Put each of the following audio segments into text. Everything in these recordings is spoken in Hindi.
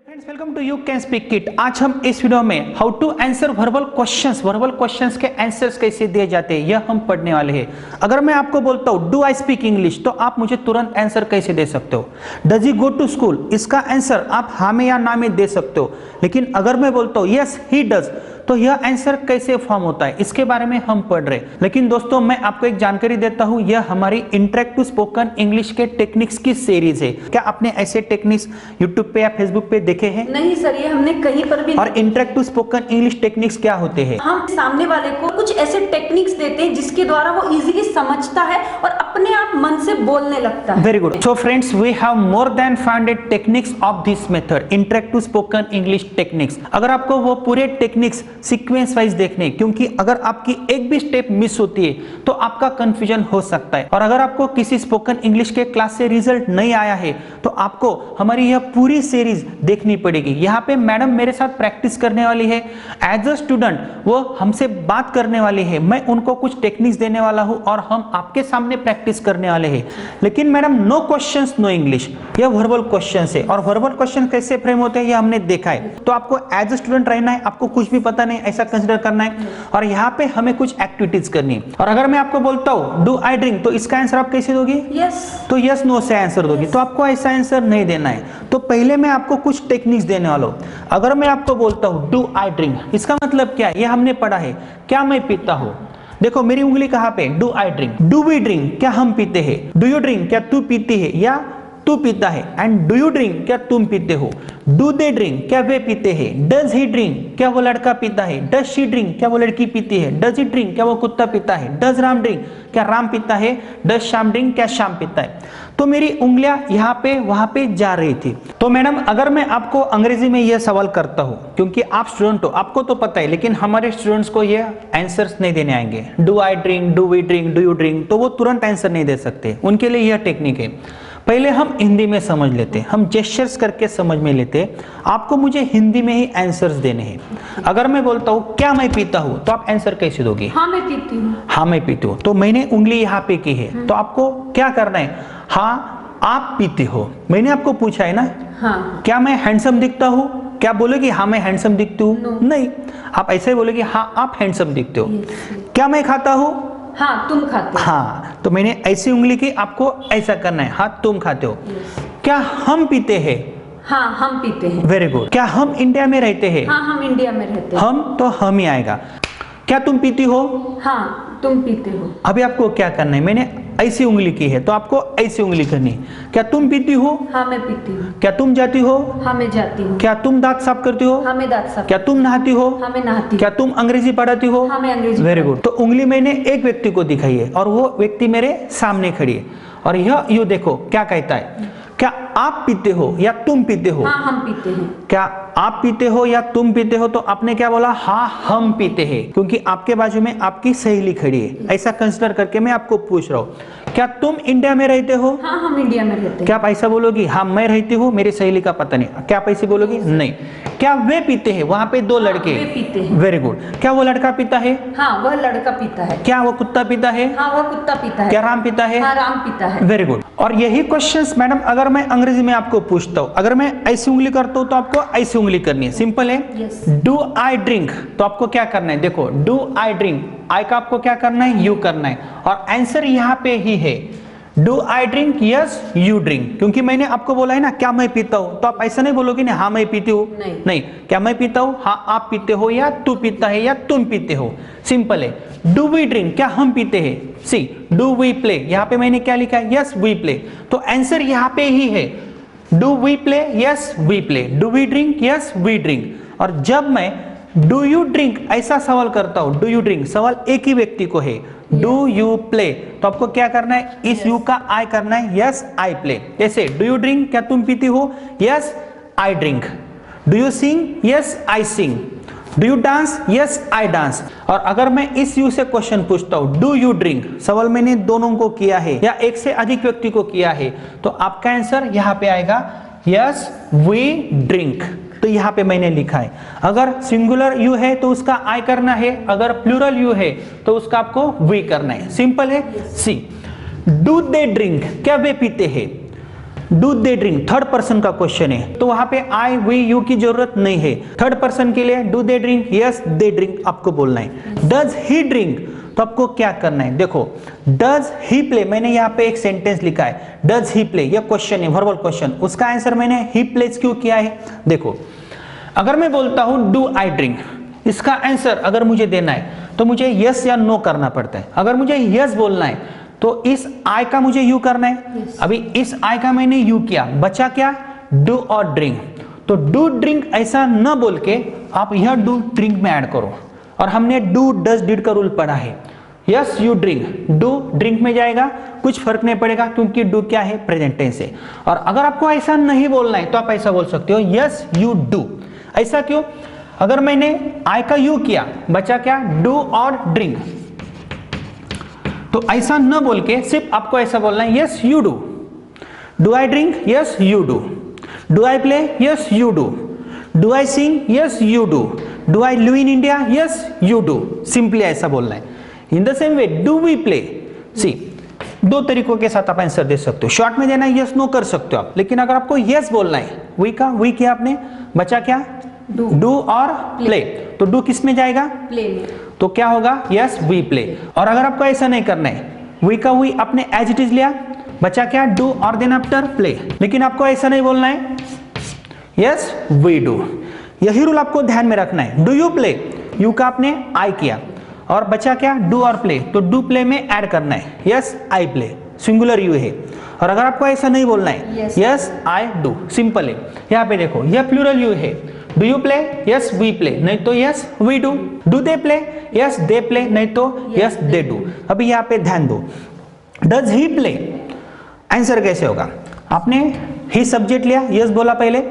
Friends, welcome to you can speak kit. आज हम इस वीडियो में how to answer verbal questions के आंसर्स कैसे दिए जाते हैं यह हम पढ़ने वाले हैं। अगर मैं आपको बोलता हूँ डू आई स्पीक इंग्लिश, तो आप मुझे तुरंत आंसर कैसे दे सकते हो। Does he go to school, इसका आंसर आप हाँ में या ना में दे सकते हो। लेकिन अगर मैं बोलता हूँ यस ही डज, तो यह आंसर कैसे फॉर्म होता है इसके बारे में हम पढ़ रहे हैं। लेकिन दोस्तों, मैं आपको एक जानकारी देता हूं, यह हमारी इंटरेक्टिव स्पोकन इंग्लिश के टेक्निक्स की सीरीज है। क्या आपने ऐसे टेक्निक्स यूट्यूब पे या फेसबुक पे देखे हैं? नहीं सर, ये हमने कहीं पर भी। और इंटरेक्टिव स्पोकन इंग्लिश टेक्निक्स क्या होते हैं? हम सामने वाले को कुछ ऐसे टेक्निक्स देते हैं जिसके द्वारा वो इजीली समझता है और अपने आप मन से बोलने लगता है। Very good. So friends, we have more than 500 techniques of this method, interactive spoken English techniques. अगर आपको वो पूरे टेक्निक्स सीक्वेंस वाइज देखने, क्योंकि अगर आपकी एक भी स्टेप मिस होती है तो आपका कंफ्यूजन हो सकता है। और अगर आपको किसी स्पोकन इंग्लिश के क्लास से रिजल्ट नहीं आया है तो आपको हमारी यह पूरी सीरीज देखनी पड़ेगी। यहाँ पे मैडम मेरे साथ प्रैक्टिस करने वाली है एज अ स्टूडेंट, वो हमसे बात करने वाली है, मैं उनको कुछ टेक्निक्स देने वाला हूँ और हम आपके सामने प्रैक्टिस करने वाले हैं। लेकिन madam no questions no English, यह वर्बल क्वेश्चंस है। और वर्बल क्वेश्चन कैसे फ्रेम होते हैं ये हमने देखा है। तो आपको एज अ स्टूडेंट रहना है, आपको कुछ भी पता नहीं ऐसा कंसीडर करना है और यहाँ पे हमें कुछ एक्टिविटीज करनी है। और अगर मैं आपको बोलता हूँ डू आई ड्रिंक, तो इसका आंसर आप कैसे दोगे? यस। तो यस नो से आंसर दोगी। तो आपको ऐसा आंसर नहीं देना है। तो पहले मैं आपको कुछ टेक्निक्स देने वाला हूँ। अगर मैं आपको बोलता हूँ डू आई ड्रिंक, इसका मतलब क्या है? ये हमने पढ़ा है, क्या मैं पीता हूँ। देखो मेरी उंगली कहाँ पे? Do I drink. Do we drink, क्या हम पीते हैं। डू यू ड्रिंक, क्या तू पीती है या तू पीता है। एंड डू यू ड्रिंक, क्या तुम पीते हो। डू दे ड्रिंक, क्या वे पीते हैं। डज ही ड्रिंक, क्या वो लड़का पीता है। डज शी ड्रिंक, क्या वो लड़की पीती है। डज ही ड्रिंक, क्या वो कुत्ता पीता है। डज राम ड्रिंक, क्या राम पीता है। डज श्याम ड्रिंक, क्या श्याम पीता है। तो मेरी उंगलियां यहाँ पे वहां पे जा रही थी। तो मैडम, अगर मैं आपको अंग्रेजी में यह सवाल करता हूँ, क्योंकि आप स्टूडेंट हो, आपको तो पता है, लेकिन हमारे स्टूडेंट्स को ये आंसर्स नहीं देने आएंगे। Do I drink, do we drink, do you drink, तो वो तुरंत आंसर नहीं दे सकते। उनके लिए यह टेक्निक है। पहले हम हिंदी में समझ लेते, हम जेस्चर्स करके समझ में लेते। आपको मुझे हिंदी में ही आंसर्स देने हैं। अगर मैं बोलता हूँ क्या मैं पीता हूँ, तो आप आंसर कैसे दोगे? हाँ मैं पीती हूँ। हाँ मैं पीती हूँ। तो मैंने उंगली यहाँ पे की है, तो आपको क्या करना है? हाँ आप पीती हो। मैंने आपको पूछा है ना, हाँ। क्या मैं हैंडसम दिखता हूँ? क्या बोलोगी हाँ मैं हैंडसम दिखती हूँ? No. नहीं, आप ऐसे ही बोलोगे हाँ आप हैंडसम दिखते हो। क्या मैं खाता हूँ? हाँ तुम खाते हो। हाँ, तो मैंने ऐसी उंगली की, आपको ऐसा करना है, हाँ तुम खाते हो। क्या हम पीते हैं? हाँ हम पीते हैं। Very good. क्या हम इंडिया में रहते हैं? हाँ हम इंडिया में रहते हैं। हम, तो हम ही आएगा। क्या तुम पीती हो? हाँ तुम पीते हो। अभी आपको क्या करना है? मैंने ऐसी उंगली की है, तो आपको ऐसी उंगली करनी है। क्या तुम पीती हो? हाँ मैं पीती हूँ। क्या तुम जाती हो? हाँ मैं जाती हूँ। क्या तुम दांत साफ करती हो? हाँ मैं दांत साफ। क्या तुम नहाती हो? हाँ मैं नहाती हूँ। क्या तुम अंग्रेजी पढ़ाती हो? हाँ मैं अंग्रेजी। Very good. तो उंगली मैंने एक व्यक्ति को दिखाई है और वो व्यक्ति मेरे सामने खड़ी है और यह यू देखो क्या कहता है, क्या आप पीते हो या तुम पीते हो? हाँ हम पीते हैं। क्या आप पीते हो या तुम पीते हो? तो आपने क्या बोला? हाँ हम पीते हैं, क्योंकि आपके बाजू में आपकी सहेली खड़ी है। ऐसा कंसिडर करके मैं आपको पूछ रहा हूँ। क्या तुम इंडिया में रहते हो? हाँ हम इंडिया में रहते हैं। क्या आप ऐसा बोलोगी? हाँ मैं रहती हूँ, मेरी सहेली का पता नहीं। क्या आप ऐसी बोलोगी? नहीं। क्या वे पीते हैं? वहां पे दो लड़के। वे पीते हैं। Very good. क्या वो लड़का पीता है? हाँ वह लड़का पीता है। क्या वो कुत्ता पीता है? हाँ वह कुत्ता पीता है। क्या राम पीता है? हाँ राम पीता है। Very good. और यही क्वेश्चंस मैडम अगर मैं अंग्रेजी में आपको पूछता हूँ, अगर मैं ऐसी उंगली करता हूँ तो आपको ऐसी उंगली करनी है। सिंपल है। Yes. डू आई ड्रिंक, तो आपको क्या करना है? देखो डू आई ड्रिंक, आई का आपको क्या करना है? यू करना है। और आंसर यहाँ पे ही है। Do I drink, yes you drink, क्योंकि मैंने आपको बोला है ना क्या मैं पीता हूँ, तो आप ऐसा नहीं बोलोगे ना हाँ मैं पीती हूँ। नहीं, क्या मैं पीता हूँ? हाँ आप पीते हो या तू पीता है या तुम पीते हो। सिंपल है। डू वी ड्रिंक, क्या हम पीते हैं। सी डू वी प्ले, यहाँ पे मैंने क्या लिखा है? Yes we play. तो आंसर यहाँ पे ही है। Do we play, yes we play. Do we drink, yes we drink. और जब मैं डू यू ड्रिंक ऐसा सवाल करता हूँ, डू यू ड्रिंक सवाल एक ही व्यक्ति को है, डू यू प्ले, तो आपको क्या करना है? इस यू का आई करना है, यस आई प्ले। जैसे डू यू ड्रिंक, क्या तुम पीती हो? Yes I drink. Do you sing? Yes I sing. Do you dance? Yes I dance. और अगर मैं इस यू से क्वेश्चन पूछता हूँ डू यू ड्रिंक, सवाल मैंने दोनों को किया है या एक से अधिक व्यक्ति को किया है, तो आपका आंसर यहाँ पे आएगा यस वी ड्रिंक। तो यहाँ पे मैंने लिखा है। अगर सिंगुलर यू है तो उसका आई करना है, अगर प्लूरल यू है तो उसका आपको वी करना है। सिंपल है। सी डू दे ड्रिंक, क्या वे पीते हैं। Do they drink third person का क्वेश्चन है, तो वहां पे आई वी यू की जरूरत नहीं है। थर्ड पर्सन के लिए do they drink, yes they drink आपको बोलना है। डज ही ड्रिंक, तो आपको क्या करना है, देखो डज ही प्ले, मैंने यहाँ पे एक सेंटेंस लिखा है डज ही प्ले, यह क्वेश्चन है वर्बल क्वेश्चन, उसका आंसर मैंने ही प्लेज क्यों किया है। देखो अगर मैं बोलता हूं डू आई ड्रिंक, इसका आंसर अगर मुझे देना है तो मुझे यस या नो करना पड़ता है। अगर मुझे यस बोलना है तो इस आई का मुझे यू करना है। अभी इस आई का मैंने यू किया, बचा क्या डू और ड्रिंक। तो डू ड्रिंक ऐसा न बोल के आप यह डू ड्रिंक में ऐड करो, और हमने डू डज डिड का रूल पढ़ा है। Yes you drink, do drink में जाएगा, कुछ फर्क नहीं पड़ेगा क्योंकि डू क्या है प्रेजेंट टेंस है। और अगर आपको ऐसा नहीं बोलना है तो आप ऐसा बोल सकते हो यस यू डू। ऐसा क्यों, अगर मैंने आई का यू किया, बचा क्या डू और ड्रिंक, तो ऐसा न बोल के सिर्फ आपको ऐसा बोलना है yes you do. Do I drink, yes you do. Do I play, yes you do. Do I sing, yes you do. Do I live in India, yes you do. Simply ऐसा बोलना है। In the same way do we play, see दो तरीकों के साथ आप आंसर दे सकते हो। शॉर्ट में देना है यस नो कर सकते हो आप, लेकिन अगर आपको यस बोलना है, वी का वी किया आपने, बचा क्या डू और प्ले, तो डू किस में जाएगा प्ले में, तो क्या होगा यस वी प्ले। और अगर आपको ऐसा नहीं करना है, वी का वी आपने एज इट इज लिया, बचा क्या डू और देन आफ्टर प्ले, लेकिन आपको ऐसा नहीं बोलना है यस वी डू। यही रूल आपको ध्यान में रखना है। डू यू प्ले, यू का आपने आई किया और बचा क्या डू और प्ले, तो डू प्ले में ऐड करना है yes I play, singular you है। और अगर आपको ऐसा नहीं बोलना है यस आई डू, सिंपल है। यहाँ पे देखो यह प्लूरल यू है, do you play, yes we play, नहीं तो yes we do. Do they play, yes they play, नहीं तो यस दे डू। अभी यहाँ पे ध्यान दो, डज ही प्ले, आंसर कैसे होगा, आपने ही सब्जेक्ट लिया, यस बोला पहले,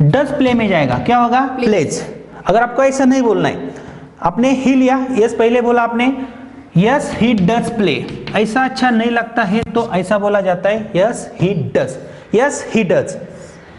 डज प्ले में जाएगा, क्या होगा प्लेज। अगर आपको ऐसा नहीं बोलना है, आपने ही लिया, यस पहले बोला आपने, यस ही डज प्ले, ऐसा अच्छा नहीं लगता है तो ऐसा बोला जाता है yes he does, yes he does.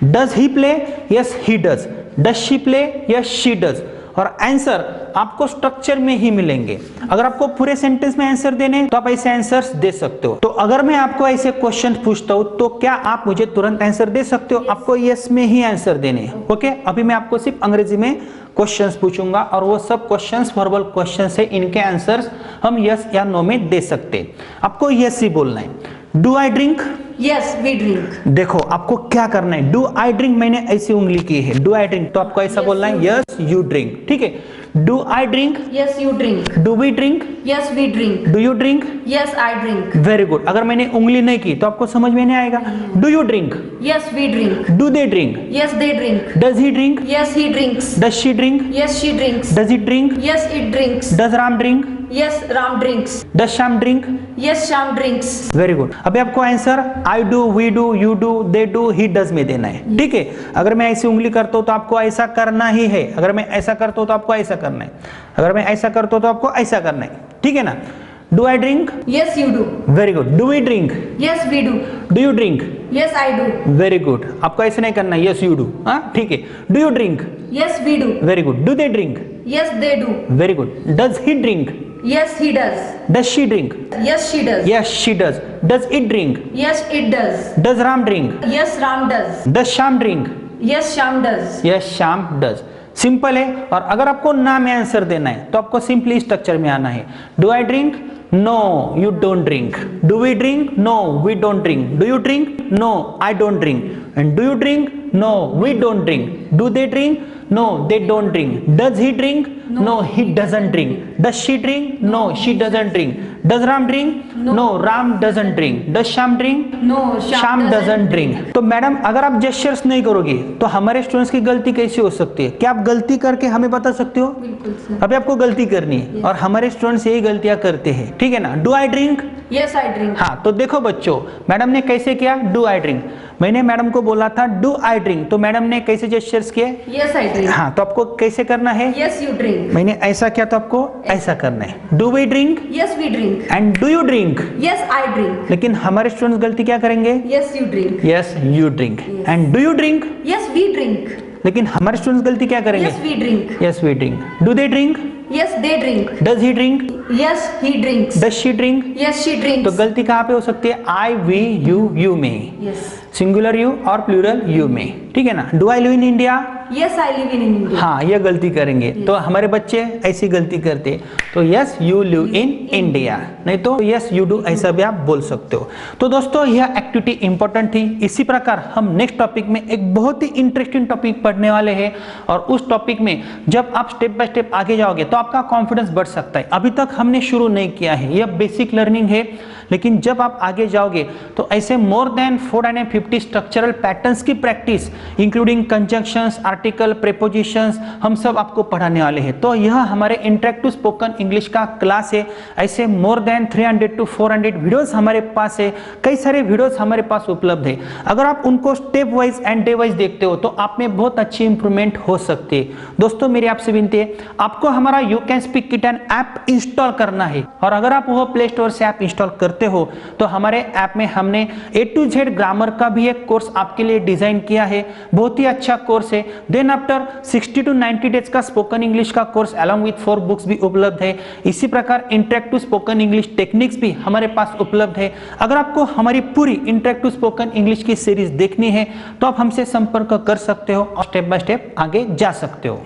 Does he play, yes he does. Does she play, yes she does. और आंसर आपको स्ट्रक्चर में ही मिलेंगे। अगर आपको पूरे सेंटेंस में आंसर देने हैं तो आप ऐसे आंसर्स दे सकते हो। तो अगर मैं आपको ऐसे क्वेश्चन पूछता हूं तो क्या आप मुझे तुरंत आंसर दे सकते हो, आपको यस में ही आंसर देने हैं। ओके, अभी मैं आपको सिर्फ अंग्रेजी में क्वेश्चंस पूछूंगा और वो सब क्वेश्चंस वर्बल क्वेश्चंस है, इनके आंसर्स हम यस या नो में दे सकते हैं। आपको यस ही बोलना है। Do I drink, yes we drink. देखो आपको क्या करना है, डू आई ड्रिंक मैंने ऐसी उंगली की है, डू आई ड्रिंक, तो आपको ऐसा बोलना है यस यू ड्रिंक, ठीक है। Do I drink, yes you drink. Do we drink, yes we drink. Do you drink, yes I drink. Very good. अगर मैंने उंगली नहीं की तो आपको समझ में नहीं आएगा। Do you drink, yes we drink. Do they drink, yes they drink. Does he drink, yes he drinks. Does she drink, yes she drinks. Does it drink, yes it drinks. Does Ram drink, yes Ram drinks. Does Shyam drink, yes Shyam drinks. Very good. अभी आपको answer I do, we do, you do, they do, he does में देना है, ठीक है। अगर मैं ऐसी उंगली करता हूं तो आपको ऐसा करना ही है, अगर मैं ऐसा करता हूं तो आपको ऐसा करना है, अगर मैं ऐसा करता हूं तो आपको ऐसा करना है, ठीक है ना। Do I drink, yes you do. Very good. Do we drink, yes we do. Do you drink, yes I do. Very good. आपको ऐसे नहीं करना है यस यू डू, हाँ ठीक है। Do you drink, yes we do. Very good. Do they drink, yes they do. Very good. Does he drink, yes he does. Does she drink, yes she does. Yes she does. Does it drink, yes it does. Does Ram drink, yes Ram does. Does Shyam drink, yes Shyam does. Yes Shyam does. Simple है। और अगर आपको ना में आंसर देना है तो आपको सिंपली स्ट्रक्चर में आना है। Do I drink, no you don't drink. Do we drink, no we don't drink. Do you drink, no I don't drink. And do you drink, no we don't drink. Do they drink, no they don't drink. Does he drink, no he doesn't drink. Does she drink, no she doesn't drink. Does Ram drink, no Ram doesn't drink. Does Shyam drink, no Shyam doesn't drink. तो मैडम अगर आप जेस्चर्स नहीं करोगे तो हमारे स्टूडेंट्स की गलती कैसे हो सकती है? क्या आप गलती करके हमें बता सकते हो? बिल्कुल सर। अभी आपको गलती करनी है और हमारे स्टूडेंट्स यही गलतियां करते हैं, ठीक है ना। Do I drink, yes I drink. हाँ तो देखो बच्चों, मैडम ने कैसे किया डू आई ड्रिंक। मैंने मैडम को बोला था डू आई ड्रिंक, तो मैडम ने कैसे जेस्चर्स किए? Yes I drink. हाँ तो आपको कैसे करना है? Yes you drink. मैंने ऐसा किया तो आपको ऐसा करना है। Do we drink, yes we drink. And do you drink. Yes I drink. लेकिन हमारे स्टूडेंट्स गलती क्या करेंगे? Yes you drink. Yes you drink. And do you drink. Yes we drink. लेकिन हमारे स्टूडेंट्स गलती क्या करेंगे? Yes we drink. Yes we drink. Do they drink, yes they drink. Does he drink, yes he drinks, does she drink, yes she तो ड्रिंक्स, गलती कहाँ पे हो सकती है? आई, वी, यू में, यस, सिंगुलर यू और प्लूरल यू में, ठीक है ना। Do I live in India, yes I live in India, हाँ ये गलती करेंगे तो हमारे बच्चे ऐसी गलती करते, तो yes you live in India, नहीं तो यस यू डू, ऐसा भी आप बोल सकते हो। तो दोस्तों यह एक्टिविटी इंपॉर्टेंट थी। इसी प्रकार हम नेक्स्ट टॉपिक में एक बहुत ही इंटरेस्टिंग टॉपिक पढ़ने वाले हैं, और उस टॉपिक में जब आप स्टेप बाय स्टेप आगे जाओगे तो आपका कॉन्फिडेंस बढ़ सकता है। अभी तक हमने शुरू नहीं किया है, यह बेसिक लर्निंग है, लेकिन जब आप आगे जाओगे तो ऐसे मोर देन 450 स्ट्रक्चरल पैटर्न्स की practice including conjunctions, article, prepositions, हम सब आपको पढ़ाने वाले हैं। तो यह हमारे इंटरेक्टिव स्पोकन इंग्लिश का क्लास है। ऐसे मोर देन 300 to 400 वीडियोस हमारे पास है, कई सारे वीडियोस हमारे पास उपलब्ध है। अगर आप उनको step wise and day wise देखते हो तो आप में बहुत अच्छी इंप्रूवमेंट हो सकती है। दोस्तों मेरी आपसे विनती है, आपको हमारा you can speak kitten app install करना है, और अगर आप वो प्ले स्टोर से ऐप इंस्टॉल करते हो तो हमारे ऐप में हमने A to Z ग्रामर का भी एक कोर्स आपके लिए डिजाइन किया है, बहुत ही अच्छा कोर्स है। देन आफ्टर 60 to 90 डेज का स्पोकन इंग्लिश का कोर्स अलॉन्ग विथ 4 बुक्स भी उपलब्ध है। इसी प्रकार इंटरेक्टिव स्पोकन इंग्लिश टेक्निक्स भी हमारे पास उपलब्ध है। अगर आपको हमारी पूरी इंटरेक्टिव स्पोकन इंग्लिश की सीरीज देखनी है तो आप हमसे संपर्क कर सकते हो और स्टेप बाय स्टेप आगे जा सकते हो।